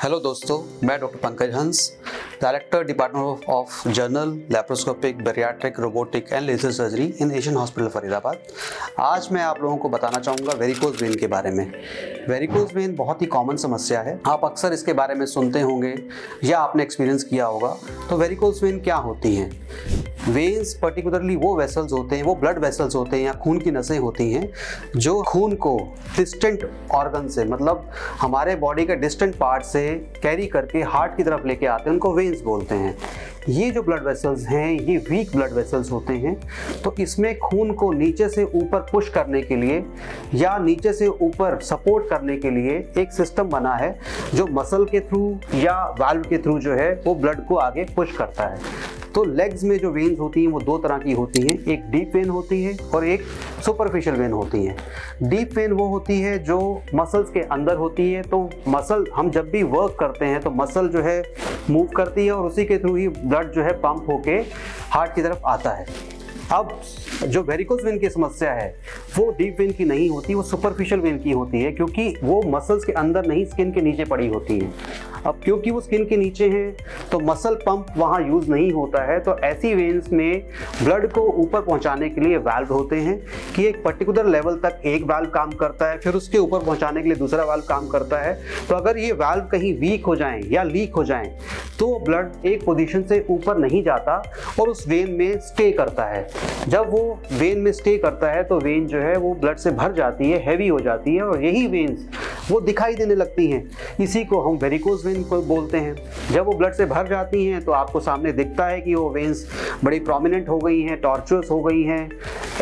Hello दोस्तों, मैं doctor Pankaj Hans, director department of general laparoscopic bariatric robotic and laser surgery in Asian hospital Faridabad. आज मैं आप लोगों को बताना चाहूँगा वेरिकोज वेन के बारे में। वेरिकोज वेन बहुत ही कॉमन समस्या है, आप अक्सर इसके बारे में सुनते होंगे या आपने एक्सपीरियंस किया होगा। तो वेरिकोज वेन क्या होती हैं? वेन्स पर्टिकुलरली वो वेसल्स होते हैं, वो ब्लड वेसल्स होते हैं या खून की नसें होती हैं जो खून को डिस्टेंट ऑर्गन से, मतलब हमारे बॉडी के डिस्टेंट पार्ट से कैरी करके हार्ट की तरफ लेके आते हैं, उनको वेन्स बोलते हैं। ये जो ब्लड वेसल्स हैं ये वीक ब्लड वेसल्स होते हैं। तो इसमें खून को नीचे से ऊपर पुश करने के लिए या नीचे से ऊपर सपोर्ट करने के लिए एक सिस्टम बना है जो मसल के थ्रू या वाल्व के थ्रू जो है वो ब्लड को आगे पुश करता है। तो लेग्स में जो वेन्स होती हैं वो दो तरह की होती हैं, एक डीप वेन होती है और एक सुपरफिशियल वेन होती है। डीप वेन वो होती है जो मसल्स के अंदर होती है। तो मसल, हम जब भी वर्क करते हैं तो मसल जो है मूव करती है और उसी के थ्रू ही ब्लड जो है पंप होके हार्ट की तरफ आता है। अब जो वेरिकोज वेन की समस्या है वो डीप वेन की नहीं होती, वो सुपरफिशियल वेन की होती है, क्योंकि वो मसल्स के अंदर नहीं, स्किन के नीचे पड़ी होती है। अब क्योंकि वो स्किन के नीचे हैं तो मसल पंप वहाँ यूज़ नहीं होता है। तो ऐसी वेन्स में ब्लड को ऊपर पहुँचाने के लिए वाल्व होते हैं कि एक पर्टिकुलर लेवल तक एक वाल्व काम करता है, फिर उसके ऊपर पहुँचाने के लिए दूसरा वाल्व काम करता है। तो अगर ये वाल्व कहीं वीक हो जाएं या लीक हो जाएं तो ब्लड एक पोजीशन से ऊपर नहीं जाता और उस वेन में स्टे करता है। जब वो वेन में स्टे करता है तो वेन जो है वो ब्लड से भर जाती है, हैवी हो जाती है और यही वेन्स वो दिखाई देने लगती हैं। इसी को हम वेरिकोज वेन को बोलते हैं। जब वो ब्लड से भर जाती हैं तो आपको सामने दिखता है कि वो वेन्स बड़ी प्रोमिनेंट हो गई हैं, टॉर्चुअस हो गई हैं।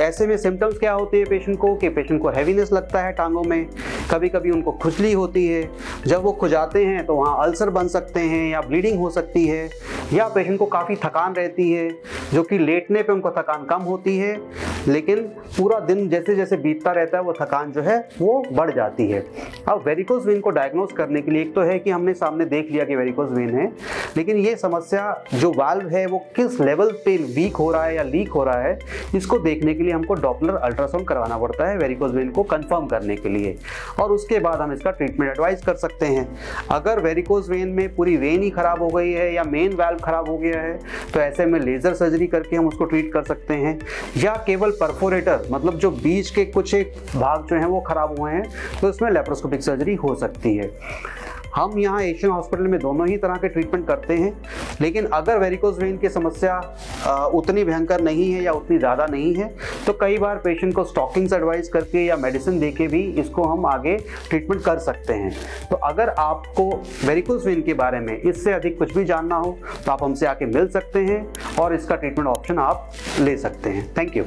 ऐसे में सिम्टम्स क्या होते हैं पेशेंट को कि पेशेंट को हैवीनेस लगता है टांगों में, कभी कभी उनको खुजली होती है। जब वो खुजाते हैं तो वहाँ अल्सर बन सकते हैं या ब्लीडिंग हो सकती है, या पेशेंट को काफ़ी थकान रहती है, जो कि लेटने पे उनको थकान कम होती है, लेकिन पूरा दिन जैसे जैसे बीतता रहता है वो थकान जो है वो बढ़ जाती है। अब वेरिकोज वेन को डायग्नोज करने के लिए एक तो है कि हमने सामने देख लिया कि वेरिकोज वेन है, लेकिन ये समस्या जो वाल्व है वो किस लेवल पे वीक हो रहा है या लीक हो रहा है, इसको देखने के लिए हमको डॉपलर अल्ट्रासाउंड करवाना पड़ता है वेरिकोज वेन को कंफर्म करने के लिए, और उसके बाद हम इसका ट्रीटमेंट एडवाइस कर सकते हैं। अगर वेरिकोज वेन में पूरी वेन ही खराब हो गई है या मेन वाल्व खराब हो गया है तो ऐसे में लेजर सर्जरी करके हम उसको ट्रीट कर सकते हैं, या केवल परफोरेटर, मतलब जो बीच के कुछ एक भाग जो हैं वो खराब हुए हैं तो इसमें लैप्रोस्कोपिक सर्जरी हो सकती है। हम यहाँ एशियन हॉस्पिटल में दोनों ही तरह के ट्रीटमेंट करते हैं, लेकिन अगर वेरिकोज वेन की समस्या उतनी भयंकर नहीं है या उतनी ज़्यादा नहीं है तो कई बार पेशेंट को स्टॉकिंग्स एडवाइस करके या मेडिसिन देके भी इसको हम आगे ट्रीटमेंट कर सकते हैं। तो अगर आपको वेरिकोज वेन के बारे में इससे अधिक कुछ भी जानना हो तो आप हमसे आके मिल सकते हैं और इसका ट्रीटमेंट ऑप्शन आप ले सकते हैं। Thank you.